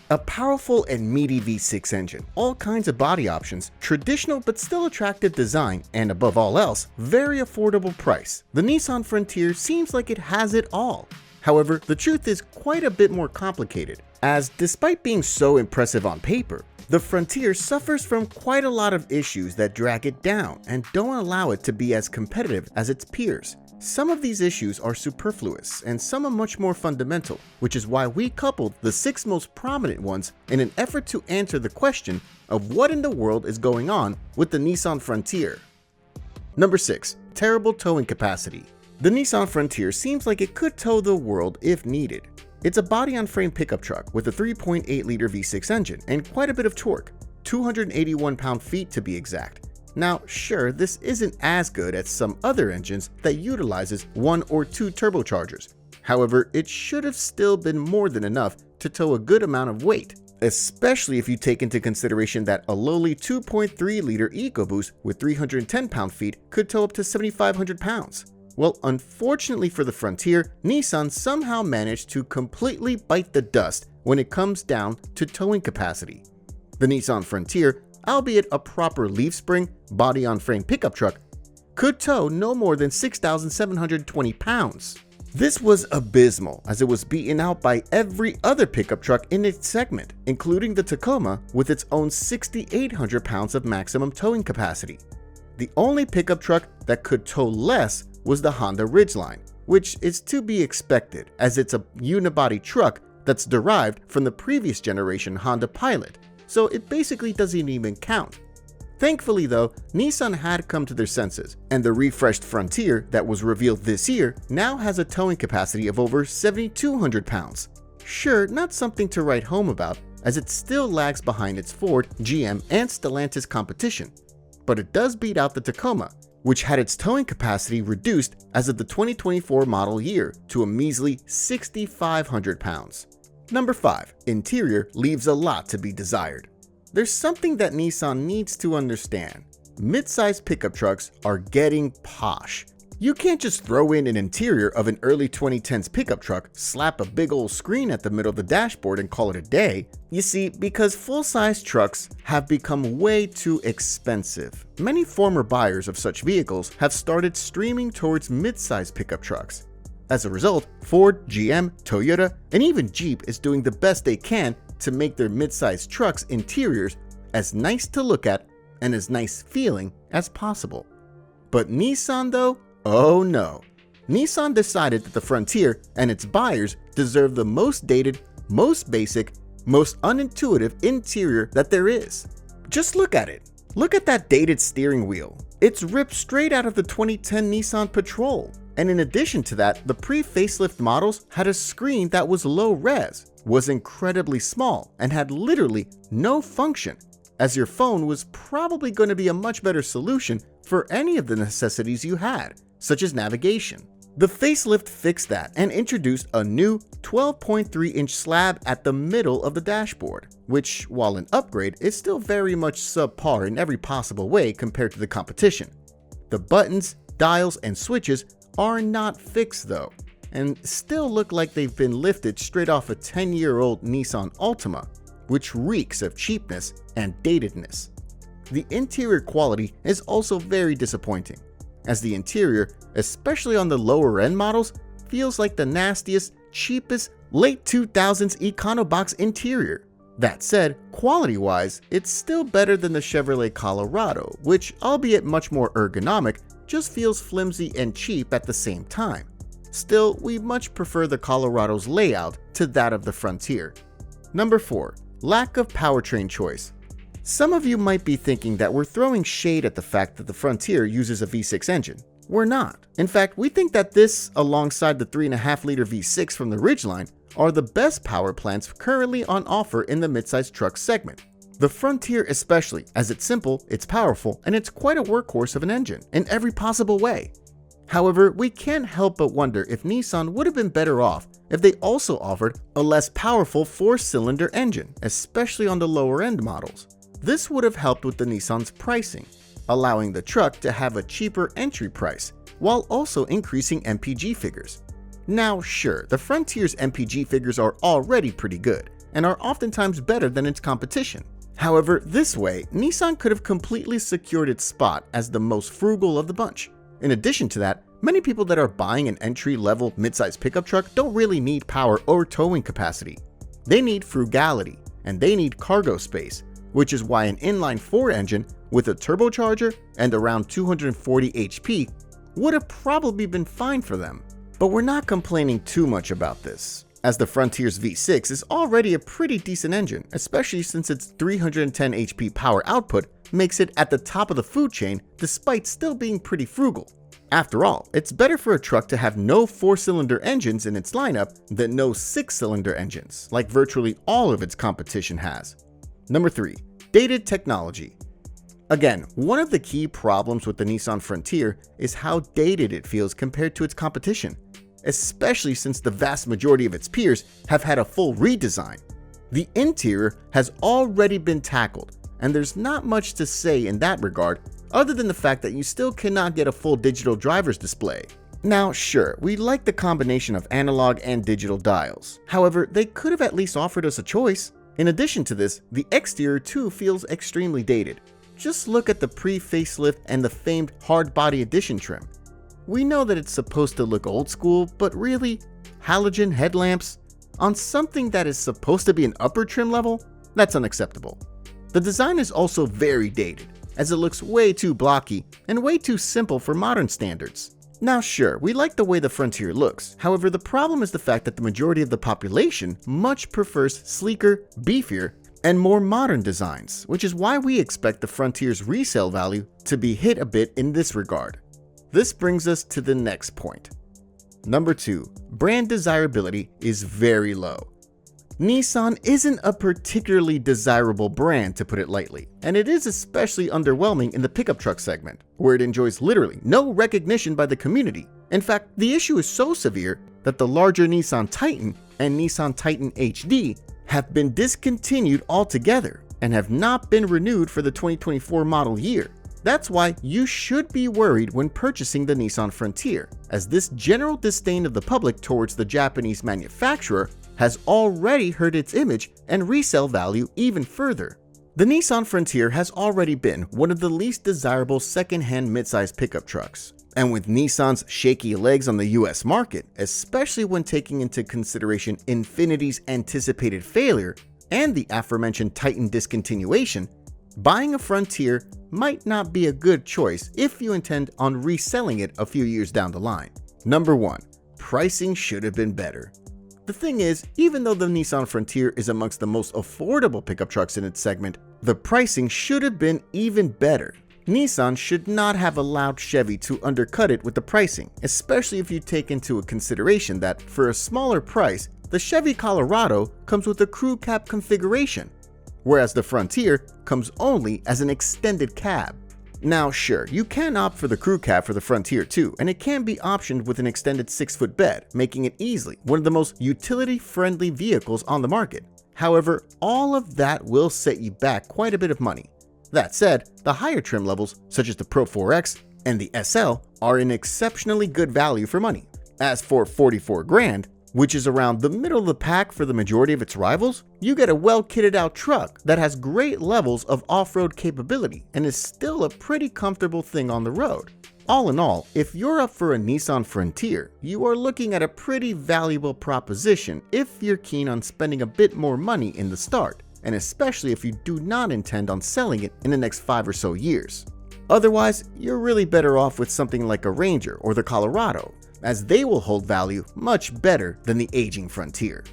A powerful and meaty V6 engine, all kinds of body options, traditional but still attractive design, and above all else, very affordable price. The Nissan Frontier seems like it has it all. However, the truth is quite a bit more complicated, as despite being so impressive on paper, the Frontier suffers from quite a lot of issues that drag it down and don't allow it to be as competitive as its peers. Some of these issues are superfluous and some are much more fundamental, which is why we coupled the 6 most prominent ones in an effort to answer the question of what in the world is going on with the Nissan Frontier. Number 6. Terrible towing capacity. The Nissan Frontier seems like it could tow the world if needed. It's a body-on-frame pickup truck with a 3.8-liter V6 engine and quite a bit of torque, 281 pound-feet to be exact. Now, sure, this isn't as good as some other engines that utilizes 1 or 2 turbochargers. However, it should have still been more than enough to tow a good amount of weight, especially if you take into consideration that a lowly 2.3-liter EcoBoost with 310 pound-feet could tow up to 7,500 pounds. Well, unfortunately for the Frontier, Nissan somehow managed to completely bite the dust when it comes down to towing capacity. The Nissan Frontier, albeit a proper leaf spring, body-on-frame pickup truck, could tow no more than 6,720 pounds. This was abysmal, as it was beaten out by every other pickup truck in its segment, including the Tacoma with its own 6,800 pounds of maximum towing capacity. The only pickup truck that could tow less was the Honda Ridgeline, which is to be expected as it's a unibody truck that's derived from the previous generation Honda Pilot, so it basically doesn't even count. Thankfully though, Nissan had come to their senses, and the refreshed Frontier that was revealed this year now has a towing capacity of over 7,200 pounds. Sure, not something to write home about, as it still lags behind its Ford, GM, and Stellantis competition, but it does beat out the Tacoma, which had its towing capacity reduced as of the 2024 model year to a measly 6,500 pounds. Number 5. Interior leaves a lot to be desired. There's something that Nissan needs to understand. Mid-sized pickup trucks are getting posh. You can't just throw in an interior of an early 2010s pickup truck, slap a big old screen at the middle of the dashboard and call it a day. You see, because full-size trucks have become way too expensive, many former buyers of such vehicles have started streaming towards mid-sized pickup trucks. As a result, Ford, GM, Toyota, and even Jeep is doing the best they can to make their mid-sized trucks' interiors as nice to look at and as nice feeling as possible. But Nissan though? Oh no. Nissan decided that the Frontier and its buyers deserve the most dated, most basic, most unintuitive interior that there is. Just look at it. Look at that dated steering wheel. It's ripped straight out of the 2010 Nissan Patrol. And in addition to that, the pre-facelift models had a screen that was low res, was incredibly small, and had literally no function, as your phone was probably going to be a much better solution for any of the necessities you had, such as navigation. The facelift fixed that and introduced a new 12.3-inch slab at the middle of the dashboard, which, while an upgrade, is still very much subpar in every possible way compared to the competition. The buttons, dials, and switches are not fixed though, and still look like they've been lifted straight off a 10-year-old Nissan Altima, which reeks of cheapness and datedness. The interior quality is also very disappointing, as the interior, especially on the lower end models, feels like the nastiest, cheapest, late 2000s EconoBox interior. That said, quality-wise, it's still better than the Chevrolet Colorado, which, albeit much more ergonomic, just feels flimsy and cheap at the same time. Still, we much prefer the Colorado's layout to that of the Frontier. Number 4. Lack of powertrain choice. Some of you might be thinking that we're throwing shade at the fact that the Frontier uses a V6 engine. We're not. In fact, we think that this, alongside the 3.5-liter V6 from the Ridgeline, are the best power plants currently on offer in the midsize truck segment. The Frontier especially, as it's simple, it's powerful, and it's quite a workhorse of an engine in every possible way. However, we can't help but wonder if Nissan would have been better off if they also offered a less powerful 4-cylinder engine, especially on the lower end models. This would have helped with the Nissan's pricing, allowing the truck to have a cheaper entry price, while also increasing MPG figures. Now sure, the Frontier's MPG figures are already pretty good, and are oftentimes better than its competition. However, this way, Nissan could have completely secured its spot as the most frugal of the bunch. In addition to that, many people that are buying an entry-level midsize pickup truck don't really need power or towing capacity. They need frugality, and they need cargo space, which is why an inline-4 engine with a turbocharger and around 240 HP would have probably been fine for them. But we're not complaining too much about this, as the Frontier's V6 is already a pretty decent engine, especially since its 310 HP power output makes it at the top of the food chain despite still being pretty frugal. After all, it's better for a truck to have no 4-cylinder engines in its lineup than no 6-cylinder engines, like virtually all of its competition has. Number 3. Dated technology. Again, one of the key problems with the Nissan Frontier is how dated it feels compared to its competition, especially since the vast majority of its peers have had a full redesign. The interior has already been tackled, and there's not much to say in that regard other than the fact that you still cannot get a full digital driver's display. Now, sure, we like the combination of analog and digital dials. However, they could have at least offered us a choice. In addition to this, the exterior too feels extremely dated. Just look at the pre-facelift and the famed hard body edition trim. We know that it's supposed to look old school, but really, halogen headlamps on something that is supposed to be an upper trim level? That's unacceptable. The design is also very dated, as it looks way too blocky and way too simple for modern standards. Now sure, we like the way the Frontier looks, however the problem is the fact that the majority of the population much prefers sleeker, beefier, and more modern designs, which is why we expect the Frontier's resale value to be hit a bit in this regard. This brings us to the next point. Number 2. Brand desirability is very low. Nissan isn't a particularly desirable brand, to put it lightly, and it is especially underwhelming in the pickup truck segment, where it enjoys literally no recognition by the community. In fact, the issue is so severe that the larger Nissan Titan and Nissan Titan HD have been discontinued altogether and have not been renewed for the 2024 model year. That's why you should be worried when purchasing the Nissan Frontier, as this general disdain of the public towards the Japanese manufacturer has already hurt its image and resale value even further. The Nissan Frontier has already been one of the least desirable second-hand midsize pickup trucks, and with Nissan's shaky legs on the US market, especially when taking into consideration Infinity's anticipated failure and the aforementioned Titan discontinuation, buying a Frontier might not be a good choice if you intend on reselling it a few years down the line. Number 1. Pricing should have been better. The thing is, even though the Nissan Frontier is amongst the most affordable pickup trucks in its segment, the pricing should have been even better. Nissan should not have allowed Chevy to undercut it with the pricing, especially if you take into consideration that for a smaller price, the Chevy Colorado comes with a crew cab configuration, whereas the Frontier comes only as an extended cab. Now sure, you can opt for the crew cab for the Frontier too, and it can be optioned with an extended 6-foot bed, making it easily one of the most utility-friendly vehicles on the market. However, all of that will set you back quite a bit of money. That said, the higher trim levels, such as the Pro 4X and the SL, are an exceptionally good value for money. As for $44,000, which is around the middle of the pack for the majority of its rivals, you get a well-kitted out truck that has great levels of off-road capability and is still a pretty comfortable thing on the road. All in all, if you're up for a Nissan Frontier, you are looking at a pretty valuable proposition if you're keen on spending a bit more money in the start, and especially if you do not intend on selling it in the next 5 or so years. Otherwise, you're really better off with something like a Ranger or the Colorado, as they will hold value much better than the aging Frontier.